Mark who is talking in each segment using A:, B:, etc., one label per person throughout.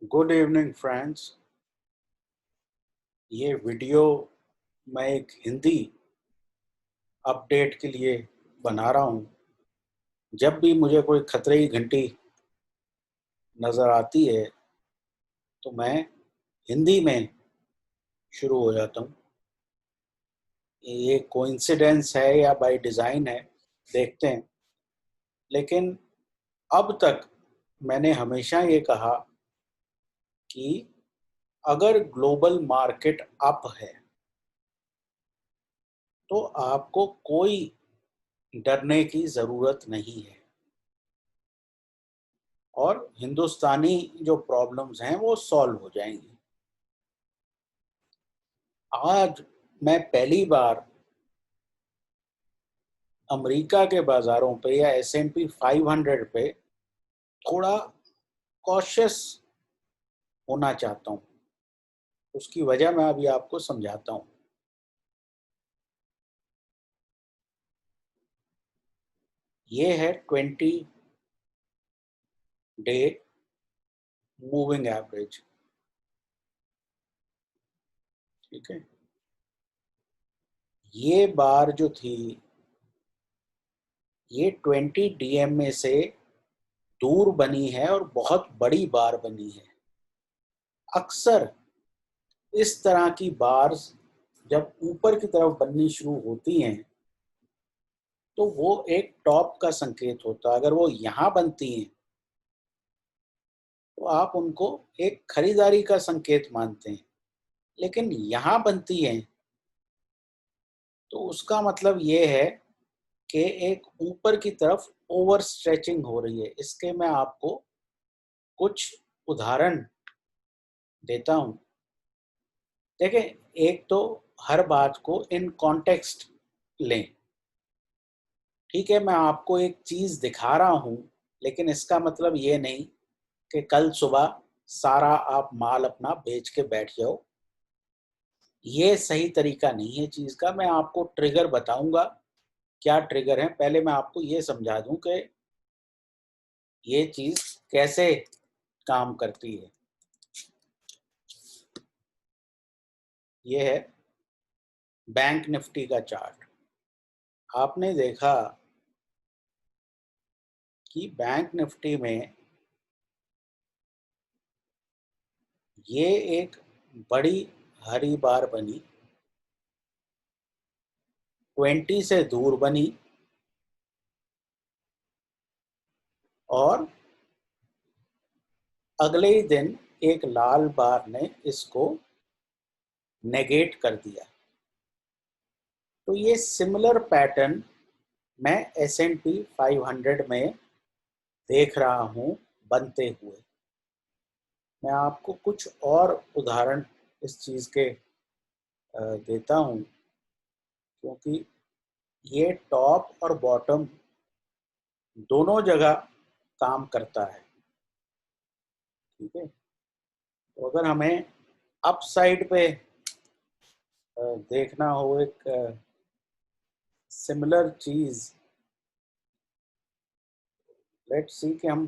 A: Good evening friends. ये video मैं एक हिंदी अपडेट के लिए बना रहा हूँ। जब भी मुझे कोई खतरे की घंटी नज़र आती है तो मैं हिंदी में शुरू हो जाता हूँ। ये कोइंसिडेंस है या बाय डिज़ाइन है, देखते हैं। लेकिन अब तक मैंने हमेशा ये कहा कि अगर ग्लोबल मार्केट अप है तो आपको कोई डरने की ज़रूरत नहीं है और हिंदुस्तानी जो प्रॉब्लम्स हैं वो सॉल्व हो जाएंगी। आज मैं पहली बार अमेरिका के बाज़ारों पे या S&P 500 पे थोड़ा कॉशियस होना चाहता हूँ। उसकी वजह मैं अभी आपको समझाता हूँ। ये है 20 डे मूविंग एवरेज। ठीक है, ये बार जो थी ये 20 DMA से दूर बनी है और बहुत बड़ी बार बनी है। अक्सर इस तरह की बार्स जब ऊपर की तरफ बननी शुरू होती हैं तो वो एक टॉप का संकेत होता है। अगर वो यहाँ बनती हैं तो आप उनको एक खरीदारी का संकेत मानते हैं, लेकिन यहाँ बनती हैं तो उसका मतलब ये है कि एक ऊपर की तरफ ओवर स्ट्रेचिंग हो रही है। इसके मैं आपको कुछ उदाहरण देता हूँ। देखें, एक तो हर बात को इन कॉन्टेक्स्ट लें। ठीक है, मैं आपको एक चीज़ दिखा रहा हूँ, लेकिन इसका मतलब ये नहीं कि कल सुबह सारा आप माल अपना बेच के बैठ जाओ। ये सही तरीका नहीं है चीज़ का। मैं आपको ट्रिगर बताऊंगा, क्या ट्रिगर है। पहले मैं आपको ये समझा दूं कि ये चीज़ कैसे काम करती है। ये है बैंक निफ्टी का चार्ट। आपने देखा कि बैंक निफ्टी में ये एक बड़ी हरी बार बनी, 20 से दूर बनी और अगले ही दिन एक लाल बार ने इसको नेगेट कर दिया। तो ये सिमिलर पैटर्न मैं S&P 500 में देख रहा हूँ बनते हुए। मैं आपको कुछ और उदाहरण इस चीज़ के देता हूँ, क्योंकि ये टॉप और बॉटम दोनों जगह काम करता है। ठीक है, तो अगर हमें अप साइड पे देखना हो एक सिमिलर चीज़, लेट्स सी कि हम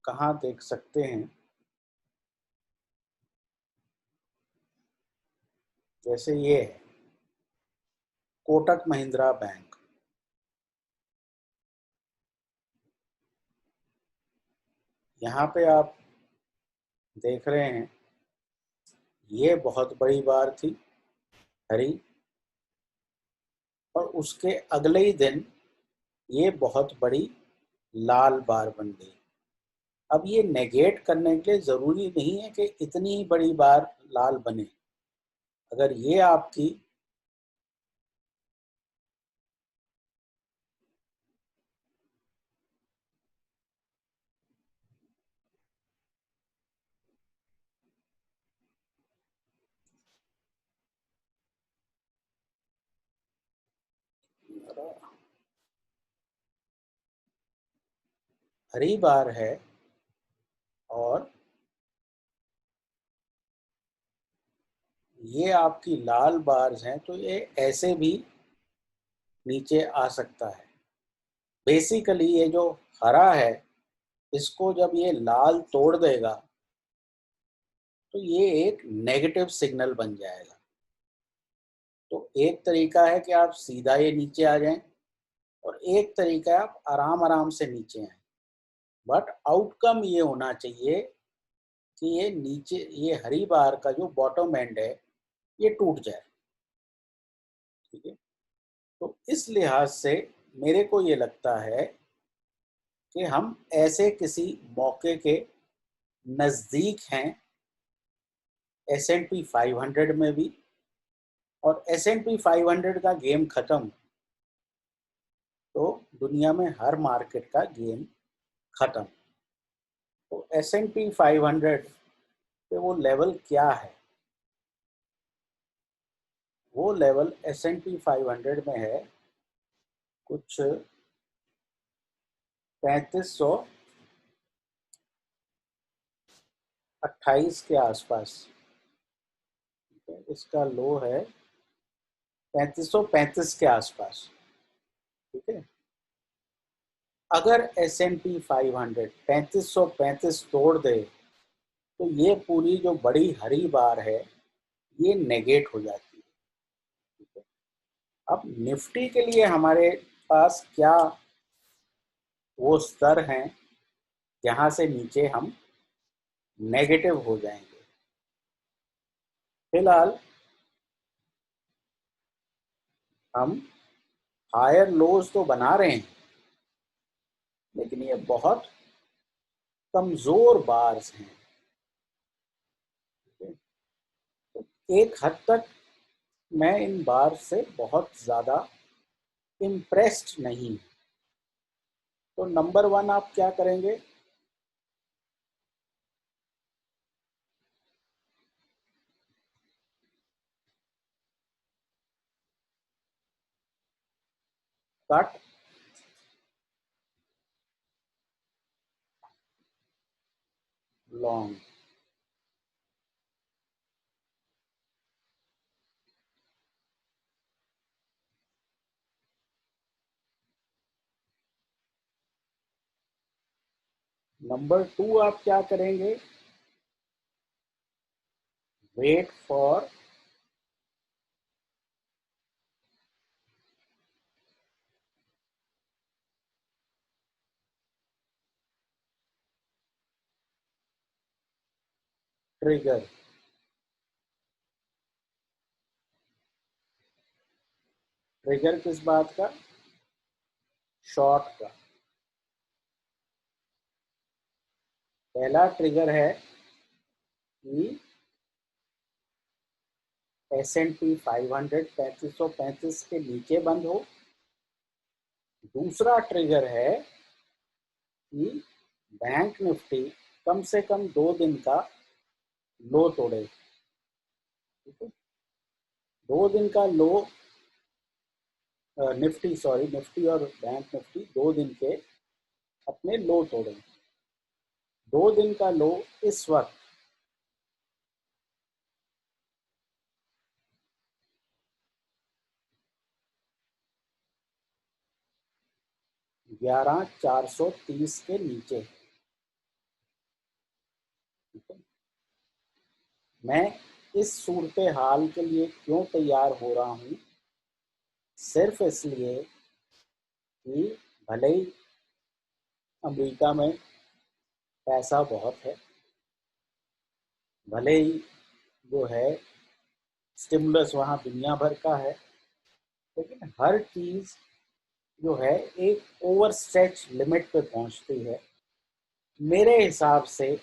A: कहाँ देख सकते हैं। जैसे ये है कोटक महिंद्रा बैंक। यहाँ पे आप देख रहे हैं ये बहुत बड़ी बार थी हरी, और उसके अगले ही दिन ये बहुत बड़ी लाल बार बन गई। अब ये नेगेट करने के लिए ज़रूरी नहीं है कि इतनी ही बड़ी बार लाल बने। अगर ये आपकी हरी बार है और ये आपकी लाल बार्स हैं, तो ये ऐसे भी नीचे आ सकता है। बेसिकली ये जो हरा है इसको जब ये लाल तोड़ देगा तो ये एक नेगेटिव सिग्नल बन जाएगा। तो एक तरीका है कि आप सीधा ये नीचे आ जाएं और एक तरीका है आप आराम-आराम से नीचे आएँ। बट आउटकम ये होना चाहिए कि ये नीचे ये हरी बार का जो बॉटम एंड है, ये टूट जाए, ठीक है? तो इस लिहाज से मेरे को ये लगता है कि हम ऐसे किसी मौके के नज़दीक हैं S&P 500 में भी, और S&P 500 का गेम ख़त्म तो दुनिया में हर मार्केट का गेम ख़त्म। तो S&P 500 पे वो लेवल क्या है? वो लेवल S&P 500 में है कुछ 3528 के आसपास। ठीक है, इसका लो है 3535 के आसपास। ठीक है, अगर S&P 500 3535 तोड़ दे तो ये पूरी जो बड़ी हरी बार है ये नेगेट हो जाती है। ठीक है, अब निफ्टी के लिए हमारे पास क्या वो स्तर हैं जहां से नीचे हम नेगेटिव हो जाएंगे? फिलहाल हम हायर लोज तो बना रहे हैं, लेकिन ये बहुत कमजोर बार्स हैं। तो एक हद तक मैं इन बार से बहुत ज़्यादा इम्प्रेस्ड नहीं। तो नंबर वन आप क्या करेंगे? Cut long. नंबर टू आप क्या करेंगे? Wait for trigger. ट्रिगर किस बात का? शॉर्ट का। पहला ट्रिगर है कि S&P 500 3535 के नीचे बंद हो। दूसरा ट्रिगर है कि बैंक निफ्टी कम से कम 2 दिन का लो तोड़े। ठीक है, 2 दिन का लो, निफ्टी सॉरी निफ्टी और बैंक निफ्टी 2 दिन के अपने लो तोड़े। 2 दिन का लो इस वक्त 11,430 के नीचे। ठीक है, मैं इस सूरत हाल के लिए क्यों तैयार हो रहा हूँ? सिर्फ इसलिए कि भले ही अमेरिका में पैसा बहुत है, भले ही जो है स्टिमुलस वहाँ दुनिया भर का है, लेकिन हर चीज़ जो है एक ओवर स्ट्रेच लिमिट पे पहुँचती है। मेरे हिसाब से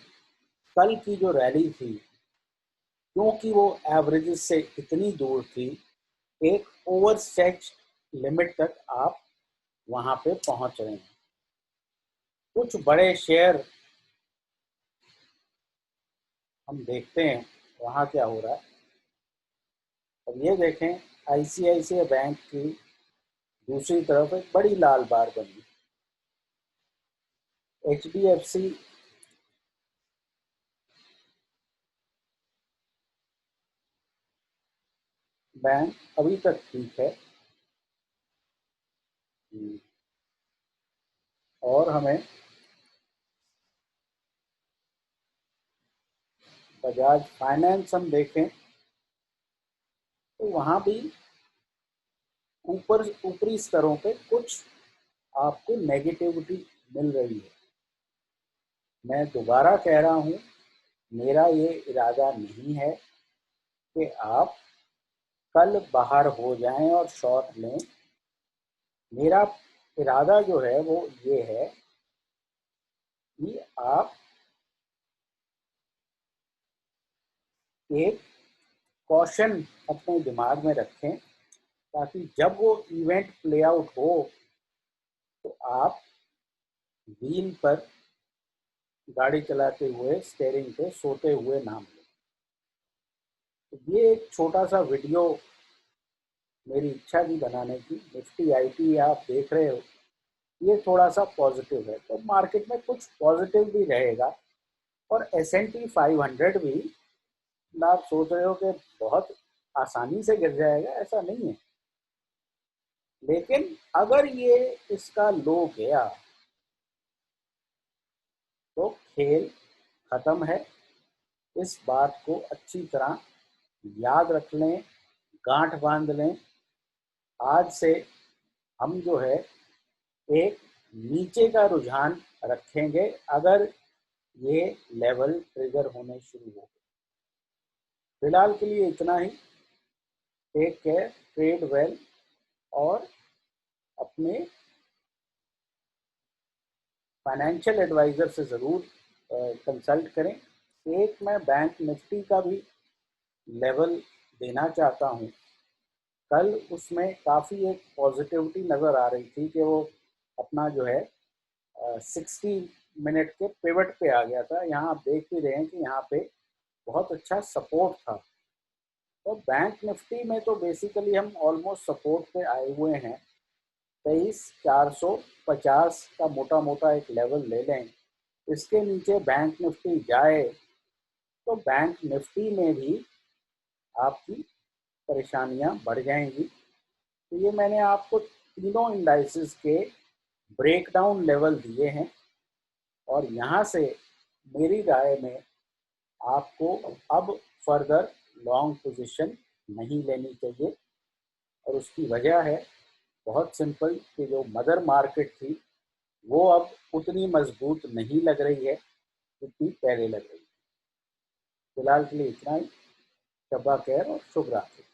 A: कल की जो रैली थी, क्योंकि वो एवरेजेस से इतनी दूर थी, एक ओवर स्ट्रेच लिमिट तक आप वहाँ पे पहुँच रहे हैं। कुछ बड़े शेयर हम देखते हैं वहाँ क्या हो रहा है। अब ये देखें, ICICI बैंक की दूसरी तरफ एक बड़ी लाल बार बनी। HDFC बैंक अभी तक ठीक है, और हमें बजाज फाइनेंस हम देखें तो वहाँ भी ऊपरी स्तरों पे कुछ आपको नेगेटिविटी मिल रही है। मैं दोबारा कह रहा हूँ, मेरा ये इरादा नहीं है कि आप कल बाहर हो जाएं और शॉर्ट लें। मेरा इरादा जो है वो ये है कि आप एक कॉशन अपने दिमाग में रखें, ताकि जब वो इवेंट प्ले आउट हो तो आप व्हील पर गाड़ी चलाते हुए स्टीयरिंग पे सोते हुए ना मिले। तो ये एक छोटा सा वीडियो मेरी इच्छा थी बनाने की। निफ्टी आईटी आप देख रहे हो, ये थोड़ा सा पॉजिटिव है, तो मार्केट में कुछ पॉजिटिव भी रहेगा। और S&P 500 भी, आप सोच रहे हो कि बहुत आसानी से गिर जाएगा, ऐसा नहीं है। लेकिन अगर ये इसका लो गया तो खेल खत्म है। इस बात को अच्छी तरह याद रख लें, गांठ बांध लें। आज से हम जो है एक नीचे का रुझान रखेंगे अगर ये लेवल ट्रिगर होने शुरू हो। फिलहाल के लिए इतना ही। टेक केयर, ट्रेड वेल, और अपने फाइनेंशियल एडवाइज़र से ज़रूर कंसल्ट करें। एक मैं बैंक निफ्टी का भी लेवल देना चाहता हूँ। कल उसमें काफ़ी एक पॉजिटिविटी नज़र आ रही थी कि वो अपना जो है 60 मिनट के पिवट पे आ गया था। यहाँ आप देख भी रहे हैं कि यहाँ पे बहुत अच्छा सपोर्ट था। तो बैंक निफ्टी में तो बेसिकली हम ऑलमोस्ट सपोर्ट पे आए हुए हैं। 23,450 का मोटा मोटा एक लेवल ले लें। इसके नीचे बैंक निफ्टी जाए तो बैंक निफ्टी में भी आपकी परेशानियां बढ़ जाएंगी। तो ये मैंने आपको तीनों इंडाइसेस के ब्रेकडाउन लेवल दिए हैं, और यहाँ से मेरी राय में आपको अब फर्दर लॉन्ग पोजीशन नहीं लेनी चाहिए। और उसकी वजह है बहुत सिंपल, कि जो मदर मार्केट थी वो अब उतनी मजबूत नहीं लग रही है जितनी पहले लग रही है। फिलहाल के लिए इतना ही। शब्बा खैर और शुभ रात्रि।